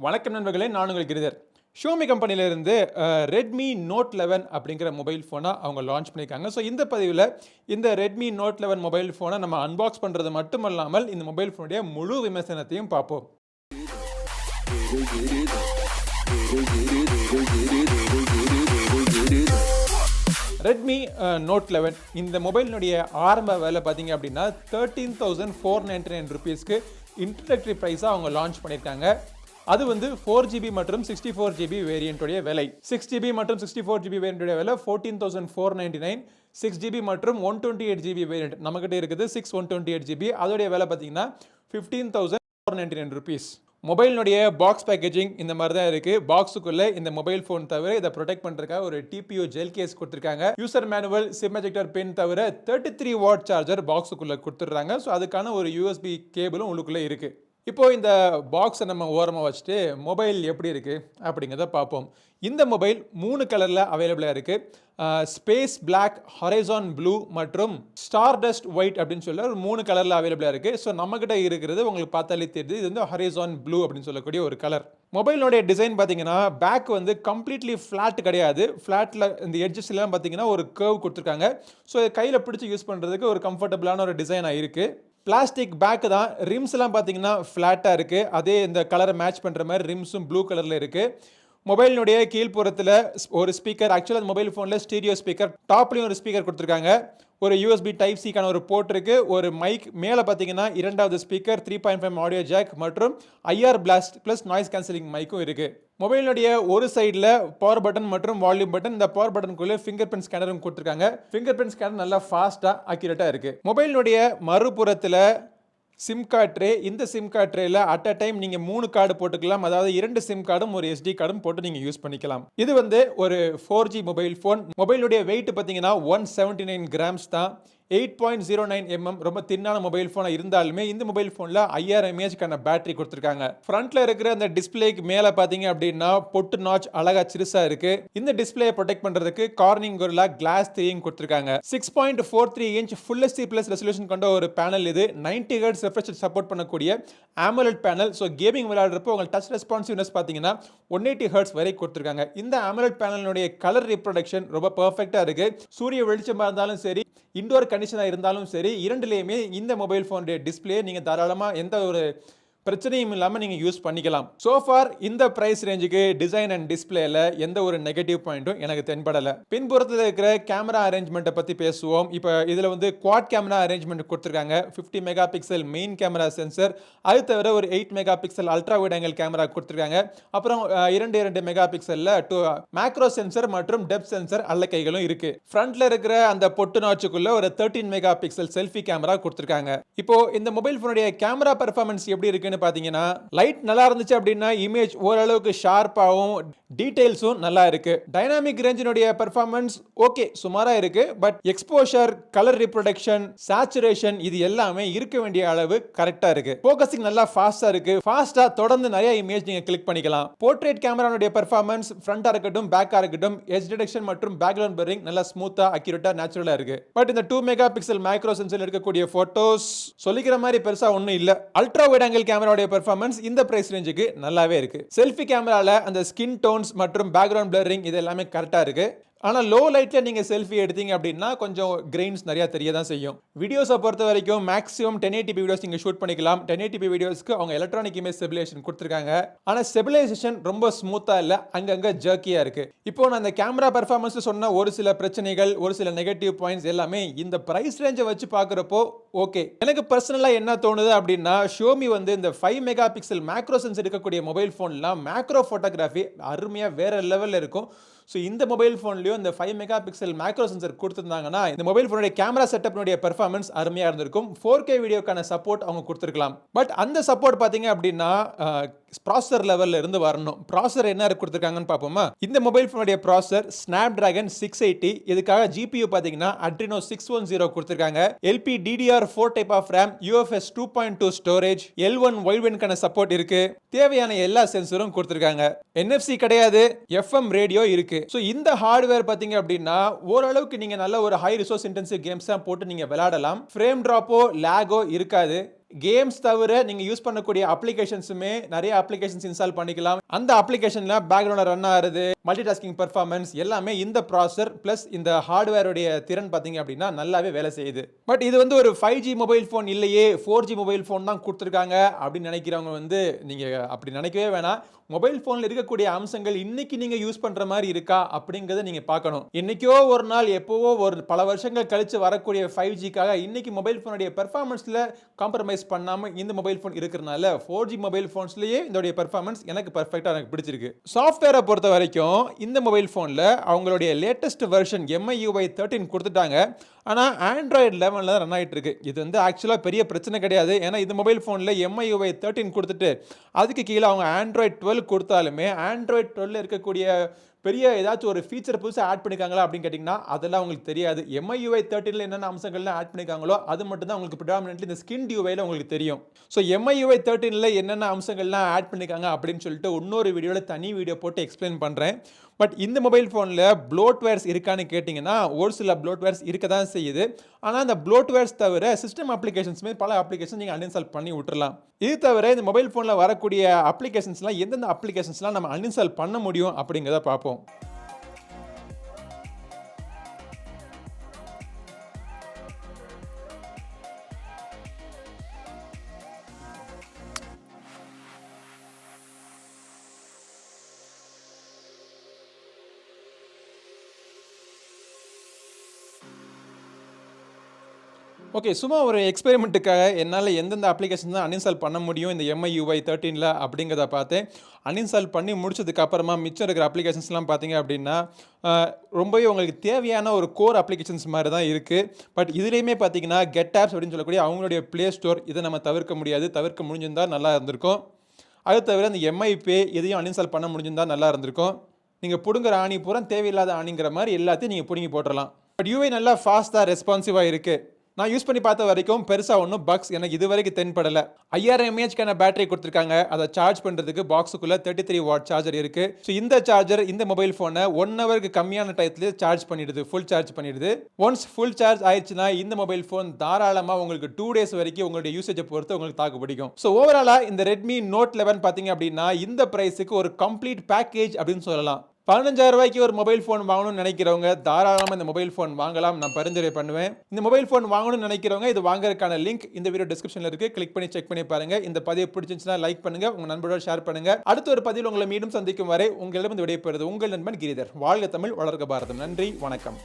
வணக்கம் நண்பர்களே, நான் உங்கள் கிரிதர். ஷோமி கம்பெனியிலிருந்து ரெட்மி நோட் 11 அப்படிங்கிற மொபைல் ஃபோனை அவங்க லான்ச் பண்ணியிருக்காங்க. ஸோ இந்த பதிவில் இந்த ரெட்மி நோட் 11 மொபைல் ஃபோனை நம்ம அன்பாக்ஸ் பண்ணுறது மட்டுமல்லாமல் இந்த மொபைல் ஃபோனுடைய முழு விமர்சனத்தையும் பார்ப்போம். ரெட்மி நோட் 11 இந்த மொபைலினுடைய ஆரம்ப விலை பார்த்தீங்க அப்படின்னா 13,499 ருபீஸ்க்கு இன்ட்ரடக்டரி ப்ரைஸாக அவங்க லான்ச் பண்ணியிருக்காங்க. அது வந்து 4GB மற்றும் 64GB வேரியண்ட்டுடைய விலை. 6GB மற்றும் 64GB வேரியண்ட்டுடைய விலை 14,499. 6GB மற்றும் 128GB வேரியண்ட் நம்மகிட்ட இருக்குது 128GB. அதோடைய விலை பார்த்தீங்கன்னா 15,499 ருபீஸ். மொபைலினுடைய பாக்ஸ் பேக்கேஜிங் இந்த மாதிரி தான் இருக்கு. பாக்ஸுக்குள்ள இந்த மொபைல் ஃபோன் தவிர இதை ப்ரொடெக்ட் பண்றதுக்காக ஒரு TPU ஜெல் கேஸ் கொடுத்துருக்காங்க. யூசர் மேனுவல், சிம் எஜெக்டர் பின் தவிர 33 வாட் சார்ஜர் பாக்ஸுக்குள்ள கொடுத்துட்றாங்க. ஸோ அதுக்கான ஒரு USB கேபிளும் உள்ளுக்குள்ள இருக்கு. இப்போ இந்த பாக்ஸை நம்ம ஓரமாக வச்சுட்டு மொபைல் எப்படி இருக்குது அப்படிங்கிறத பார்ப்போம். இந்த மொபைல் 3 கலரில் அவைலபிளாக இருக்குது. ஸ்பேஸ் பிளாக், ஹொரைசான் ப்ளூ மற்றும் ஸ்டார் டஸ்ட் ஒயிட் அப்படின்னு சொல்ல ஒரு 3 கலரில் அவைலபிளாக இருக்குது. ஸோ நம்மகிட்ட இருக்கிறது உங்களுக்கு பார்த்தாலே தெரியுது, இது வந்து ஹொரைசான் ப்ளூ அப்படின்னு சொல்லக்கூடிய ஒரு கலர். மொபைலோடைய டிசைன் பார்த்தீங்கன்னா பேக் வந்து கம்ப்ளீட்லி ஃப்ளாட் கிடையாது. ஃப்ளாட்டில் இந்த எட்ஜஸ் எல்லாம் பார்த்தீங்கன்னா ஒரு கர்வ் கொடுத்துருக்காங்க. ஸோ கையில் பிடிச்சி யூஸ் பண்ணுறதுக்கு ஒரு கம்ஃபர்டபுளான ஒரு டிசைனாக இருக்குது. பிளாஸ்டிக் பேக்கு தான். ரிம்ஸ்லாம் பார்த்தீங்கன்னா ஃப்ளாட்டாக இருக்குது. அதே இந்த கலரை மேட்ச் பண்ணுற மாதிரி ரிம்ஸும் ப்ளூ கலரில் இருக்குது. மொபைலினுடைய கீழ்ப்புறத்தில் ஒரு ஸ்பீக்கர், ஆக்சுவலாக மொபைல் ஃபோனில் ஸ்டீரியோ ஸ்பீக்கர், டாப்லேயும் ஒரு ஸ்பீக்கர் கொடுத்துருக்காங்க. ஒரு USB Type-Cக்கான ஒரு போர்ட் இருக்கு. ஒரு மைக் மேலே பார்த்தீங்கன்னா இரண்டாவது ஸ்பீக்கர், 3.5 ஆடியோ ஜாக் மற்றும் IR blast plus noise cancelling மைக்கும் இருக்கு. மொபைலுடைய ஒரு சைடில் பவர் பட்டன் மற்றும் வால்யூம் பட்டன். இந்த பவர் பட்டனுக்குள்ளே ஃபிங்கர் பிரிண்ட் ஸ்கேனரும் கொடுத்துருக்காங்க. ஃபிங்கர் பிரிண்ட் ஸ்கேனர் நல்லா ஃபாஸ்ட்டாக அக்யூரேட்டாக இருக்குது. மொபைலினுடைய மறுபுறத்தில் சிம் கார்டு ட்ரே. இந்த சிம் கார்டு ட்ரேல அட் அ டைம் நீங்கள் 3 கார்டு போட்டுக்கலாம். அதாவது 2 சிம் கார்டும் ஒரு SD கார்டும் போட்டு நீங்கள் யூஸ் பண்ணிக்கலாம். இது வந்து ஒரு 4G மொபைல் ஃபோன். மொபைலுடைய வெயிட் பார்த்தீங்கன்னா 179 கிராம்ஸ் தான். 8.09 mm ரொம்ப தின்னான மொபைல் ஃபோனாக இருந்தாலுமே இந்த மொபைல் ஃபோனில் 5000 mAhக்கான பேட்டரி கொடுத்துருக்காங்க. ஃப்ரண்ட்ல இருக்கிற அந்த டிஸ்பிளேக்கு மேலே பார்த்தீங்க அப்படின்னா பொட்டு நாச் அழகா சிறுசா இருக்கு. இந்த டிஸ்பிளேயை ப்ரொடெக்ட் பண்றதுக்கு கார்னிங் கொரில்லா கிளாஸ் 3 கொடுத்துருக்காங்க. 6.43 inch full HD plus resolution கொண்ட ஒரு பேனல் இது. 90 Hz ரெஃப்ரெஷ் சப்போர்ட் பண்ணக்கூடிய AMOLED பேனல். ஸோ கேமிங் விளையாடுறப்போ உங்கள் டச் ரெஸ்பான்சிவ்னஸ் பார்த்தீங்கன்னா 180 Hz வரை கொடுத்துருக்காங்க. இந்த AMOLED பேனலுடைய கலர் ரீப்ரொடக்ஷன் ரொம்ப பர்ஃபெக்டாக இருக்கு. சூரிய வெளிச்சமாக இருந்தாலும் சரி, இன்டோர் கண்டிஷனாக இருந்தாலும் சரி, இரண்டுலேயுமே இந்த மொபைல் ஃபோனுடைய டிஸ்பிளே நீங்கள் தாராளமாக எந்த ஒரு பிரச்சனையும் இல்லாமல் நீங்கள் யூஸ் பண்ணிக்கலாம். ஸோ ஃபார் இந்த ப்ரைஸ் ரேஞ்சுக்கு டிசைன் அண்ட் டிஸ்பிளேல எந்த ஒரு நெகட்டிவ் பாயிண்ட்டும் எனக்கு தென்படலை. பின்புறத்தில் இருக்கிற கேமரா அரேஞ்ச்மெண்ட்டை பற்றி பேசுவோம். இப்போ இதில் வந்து குவாட் கேமரா அரேஞ்ச்மெண்ட் கொடுத்துருக்காங்க. 50 mega pixel main camera sensor, அது தவிர ஒரு 8 mega pixel ultra wide angle camera கொடுத்துருக்காங்க. அப்புறம் 2 மெகா பிக்சலில் 2 மேக்ரோ சென்சர் மற்றும் டெப்த் சென்சர் அல்லக்கைகளும் இருக்கு. ஃப்ரண்ட்ல இருக்கிற அந்த பொட்டு நாச்சுக்குள்ள ஒரு 13 மெகா பிக்சல் செல்ஃபி கேமரா கொடுத்துருக்காங்க. இப்போ இந்த மொபைல் ஃபோனுடைய கேமரா பெர்ஃபார்மன்ஸ் எப்படி இருக்கு பாத்தீங்கன்னா, லைட் நல்லா இருந்துச்சு அப்படின்னா இமேஜ் ஓரளவுக்கு ஷார்ப்பாகவும் டீடைல்ஸும் நல்லா இருக்கு. டைனாமிக் ரேஞ்சினுடைய பெர்ஃபார்மன்ஸ் ஓகே, சுமாரா இருக்கு. But exposure, colour reproduction, saturation இது எல்லாமே இருக்க வேண்டிய அளவு கரெக்டா இருக்கு. ஃபோக்கஸிங் நல்லா ஃபாஸ்டா இருக்கு. ஃபாஸ்டா தொடர்ந்து நிறைய இமேஜ் நீங்க கிளிக் பண்ணிக்கலாம். போர்ட்ரேட் கேமராவுடைய பெர்ஃபார்மன்ஸ் ஃப்ரண்டா இருக்கட்டும், பேக்கா இருக்கட்டும், எட்ஜ் டிடெக்ஷன் மற்றும் பேக்ரவுண்ட் பிளரிங் நல்லா ஸ்மூத்தா, அக்யூரேட்டா, நேச்சுரலா இருக்கு. பட் இந்த 2 மெகா பிக்சல் மைக்ரோ சென்சர் இருக்கக்கூடிய போட்டோஸ் சொல்லிக்கிற மாதிரி பெருசா ஒன்றும் இல்ல. அல்ட்ரா வைட் ஆங்கிள் கேமராவுடைய பெர்ஃபார்மன்ஸ் இந்த பிரைஸ் ரேஞ்சுக்கு நல்லாவே இருக்கு. செல்ஃபி கேமரால அந்த ஸ்கின் டோன்ஸ் மற்றும் பேக்ரவுண்ட் பிளரிங் இது எல்லாமே கரெக்டா இருக்கு. ஆனால் லோ லைட்டில் நீங்கள் செல்ஃபி எடுத்தீங்க அப்படின்னா கொஞ்சம் கிரெயின்ஸ் நிறையா தெரிய தான் செய்யும். வீடியோஸை பொறுத்த வரைக்கும் மேக்ஸிமம் 1080p வீடியோஸ் நீங்கள் ஷூட் பண்ணிக்கலாம். 1080p வீடியோஸ்க்கு அவங்க எலக்ட்ரானிக் இமேஜ் ஸ்டெபிலைசேஷன் கொடுத்துருக்காங்க. ஆனால் ஸ்டெபிலைசேஷன் ரொம்ப ஸ்மூத்தாக இல்லை, அங்கங்கே ஜர்க்கியாக இருக்குது. இப்போ நான் அந்த கேமரா பெர்ஃபார்மன்ஸ் சொன்ன ஒரு சில பிரச்சனைகள், ஒரு சில நெகட்டிவ் பாயிண்ட்ஸ் எல்லாமே இந்த ப்ரைஸ் ரேஞ்சை வச்சு பார்க்குறப்போ ஓகே. எனக்கு பர்சனலாக என்ன தோணுது அப்படின்னா, ஷோமி வந்து இந்த 5 மெகா பிக்சல் மேக்ரோ சென்சர் இருக்கக்கூடிய மொபைல் ஃபோன்லாம் மேக்ரோ ஃபோட்டோகிராஃபி அருமையாக வேற லெவலில் இருக்கும். ஸோ இந்த மொபைல் ஃபோன்லையும் இந்த 5 மெகா பிக்சல் மேக்ரோ சென்சர் கொடுத்துருந்தாங்கன்னா இந்த மொபைல் ஃபோனுடைய கேமரா செட்டப்னுடைய பெர்ஃபார்மன்ஸ் அருமையாக இருந்திருக்கும். 4K வீடியோக்கான சப்போர்ட் அவங்க கொடுத்துருக்கலாம். பட் அந்த சப்போர்ட் பார்த்தீங்க அப்படின்னா ப்ராசஸர் லெவலில் இருந்து வரணும். ப்ராசஸர் என்ன கொடுத்துருக்காங்கன்னு பார்ப்போமா. இந்த மொபைல் ஃபோனுடைய ப்ராசஸர் Snapdragon 680. இதுக்காக GPU பார்த்தீங்கன்னா Adreno 610 கொடுத்துருக்காங்க. LPDDR4 type of RAM, UFS 2.2 storage, L1 வைட்பேண்ட்கான சப்போர்ட் இருக்கு. தேவையான எல்லா சென்சரும் கொடுத்துருக்காங்க. NFC கிடையாது, FM ரேடியோ இருக்கு. ஸோ இந்த ஹார்ட்வேர் பார்த்தீங்க அப்படின்னா ஓரளவுக்கு நீங்கள் நல்ல ஒரு ஹை ரிசோர்ஸ் இன்டென்சிவ் கேம்ஸ் தான் போட்டு நீங்கள் விளையாடலாம். ஃப்ரேம் ட்ராப்போ லேகோ இருக்காது. கேம்ஸ் தவிர நீங்கள் யூஸ் பண்ணக்கூடிய அப்ளிகேஷன்ஸுமே நிறைய அப்ளிகேஷன்ஸ் இன்ஸ்டால் பண்ணிக்கலாம். அந்த அப்ளிகேஷனில் பேக்ரவுண்டில் ரன் ஆகுது, மல்டிடாஸ்கிங் பெர்ஃபார்மன்ஸ் எல்லாமே இந்த ப்ராசஸர் ப்ளஸ் இந்த ஹார்ட்வேருடைய திறன் பார்த்தீங்க அப்படின்னா நல்லாவே வேலை செய்யுது. பட் இது வந்து ஒரு 5G மொபைல் ஃபோன் இல்லையே, 4G மொபைல் ஃபோன் தான் கொடுத்துருக்காங்க அப்படின்னு நினைக்கிறவங்க வந்து நீங்கள் அப்படி நினைக்கவே வேணாம். மொபைல் ஃபோனில் இருக்கக்கூடிய அம்சங்கள் இன்னைக்கு நீங்கள் யூஸ் பண்ணுற மாதிரி இருக்கா அப்படிங்கிறத நீங்கள் பார்க்கணும். இன்னைக்கோ ஒரு நாள் எப்போவோ ஒரு பல வருஷங்கள் கழித்து வரக்கூடிய 5Gக்காக இன்னைக்கு மொபைல் ஃபோனுடைய பெர்ஃபார்மன்ஸில் காம்ப்ரமைஸ் பண்ணாமல் இந்த மொபைல் ஃபோன் இருக்கிறனால 4G மொபைல் ஃபோன்ஸ்லேயே இதோடைய பெர்ஃபார்மன்ஸ் எனக்கு பர்ஃபெக்டாக எனக்கு பிடிச்சிருக்கு. சாஃப்ட்வேரை பொறுத்த வரைக்கும் இந்த மொபைல் ஃபோனில் அவங்களுடைய லேட்டஸ்ட் வெர்ஷன் MIUI 13 கொடுத்துட்டாங்க. ஆனால் ஆண்ட்ராய்டு 11 தான் ரன் ஆகிட்டு இருக்கு. இது வந்து ஆக்சுவலாக பெரிய பிரச்சனை கிடையாது. ஏன்னா இந்த மொபைல் ஃபோனில் MIUI 13 கொடுத்துட்டு அதுக்கு கீழே அவங்க ஆண்ட்ராய்டு 12 கொடுத்தாலுமே ஆண்ட்ராய்டு 12 இருக்கக்கூடிய பெரிய ஏதாச்சும் ஒரு ஃபீச்சர் புதுசாக ஆட் பண்ணிக்காங்களா அப்படின்னு கேட்டிங்கன்னா அதெல்லாம் உங்களுக்கு தெரியாது. MIUI 13 என்னென்ன அம்சங்கள்லாம் ஆட் பண்ணிக்காங்களோ அது மட்டும் தான் உங்களுக்கு ப்ரிடாமினென்ட்லி இந்த ஸ்கின் டியூவையில் உங்களுக்கு தெரியும். ஸோ MIUI 13 என்னென்ன அம்சங்கள்லாம் ஆட் பண்ணிக்காங்க அப்படின்னு சொல்லிட்டு இன்னொரு வீடியோவில் தனி வீடியோ போட்டு எக்ஸ்பிளைன் பண்ணுறேன். பட் இந்த மொபைல் ஃபோனில் ப்ளோட்வேர்ஸ் இருக்கான்னு கேட்டிங்கன்னா ஒரு சில ப்ளோட்வேர்ஸ் இருக்க தான் செய்யுது. ஆனால் அந்த ப்ளோட்வேர்ஸ் தவிர சிஸ்டம் அப்ளிகேஷன்ஸுமே பல அப்ளிகேஷன் நீங்கள் அன்இன்ஸ்டால் பண்ணி விட்டுறலாம். இது தவிர இந்த மொபைல் ஃபோனில் வரக்கூடிய அப்ளிகேஷன்ஸ்லாம் எந்தெந்த அப்ளிகேஷன்ஸ்லாம் நம்ம அன்இன்ஸ்டால் பண்ண முடியும் அப்படிங்கிறத பார்ப்போம். ஓகே, சும்மா ஒரு எக்ஸ்பெரிமெண்ட்டுக்காக என்னால் எந்தெந்த அப்ளிகேஷன் தான் அன்இன்ஸ்டால் பண்ண முடியும் இந்த MIUI 13 அப்படிங்கிறத பார்த்தேன். அன்இன்ஸ்டால் பண்ணி முடிச்சதுக்கு அப்புறமா மிச்சம் இருக்கிற அப்ளிகேஷன்ஸ்லாம் பார்த்தீங்க அப்படின்னா ரொம்பவே உங்களுக்கு தேவையான ஒரு கோர் அப்ளிகேஷன்ஸ் மாதிரி தான் இருக்குது. பட் இதுலேயுமே பார்த்தீங்கன்னா கெட் ஆப்ஸ் அப்படின்னு சொல்லக்கூடிய அவங்களுடைய ப்ளே ஸ்டோர் இதை நம்ம தவிர்க்க முடியாது. தவிர்க்க முடிஞ்சிருந்தால் நல்லா இருந்திருக்கும். அது தவிர அந்த MI Pay இதையும் அன்இன்ஸ்டால் பண்ண முடிஞ்சிருந்தால் நல்லா இருந்திருக்கும். நீங்கள் பிடுங்குற ஆணி பூரா தேவையில்லாத ஆணிங்கிற மாதிரி எல்லாத்தையும் நீங்கள் பிடுங்கி போட்டுடலாம். பட் UI நல்லா ஃபாஸ்ட்டாக ரெஸ்பான்சிவாக இருக்குது. நான் யூஸ் பண்ணி பார்த்த வரைக்கும் பெருசாக ஒன்றும் பக்ஸ் எனக்கு இது வரைக்கும் தென்படலை. 5000 mAh பேட்டரி கொடுத்துருக்காங்க. அதை சார்ஜ் பண்ணுறதுக்கு பாக்ஸுக்குள்ளே 33 வாட் சார்ஜர் இருக்குது. ஸோ இந்த சார்ஜர் இந்த மொபைல் ஃபோனை 1 ஹவருக்கு கம்மியான டயத்துலேயே சார்ஜ் பண்ணிடுது, ஃபுல் சார்ஜ் பண்ணிடுது. ஒன்ஸ் ஃபுல் சார்ஜ் ஆயிடுச்சுன்னா இந்த மொபைல் ஃபோன் தாராளமாக உங்களுக்கு 2 days வரைக்கும் உங்களுடைய யூசேஜை பொறுத்து உங்களுக்கு தாக்கு பிடிக்கும். ஸோ ஓவராலாக இந்த Redmi Note 11 பார்த்தீங்க அப்படின்னா இந்த ப்ரைஸுக்கு ஒரு கம்ப்ளீட் பேக்கேஜ் அப்படின்னு சொல்லலாம். 15,000 ரூபாய்க்கு ஒரு மொபைல் ஃபோன் வாங்கணும்னு நினைக்கிறவங்க தாராளமாக இந்த மொபைல் ஃபோன் வாங்கலாம். நான் பரிந்துரை பண்ணுவேன். இந்த மொபைல் ஃபோன் வாங்கணும்னு நினைக்கிறவங்க இது வாங்குறதுக்கான லிங்க் இந்த வீடியோ டிஸ்கிரிப்ஷனில் இருக்குது. கிளிக் பண்ணி செக் பண்ணி பாருங்க. இந்த பதிவு பிடிச்சிருந்துச்சுன்னா லைக் பண்ணுங்க, உங்கள் நண்பரோட ஷேர் பண்ணுங்க. அடுத்த ஒரு பதிவில் உங்களை மீண்டும் சந்திக்கும் வரை உங்களிடம் இந்த விடைபெறுவது உங்கள் நண்பன் கிரிதர். வாழ்க தமிழ், வளர்க பாரதம். நன்றி, வணக்கம்.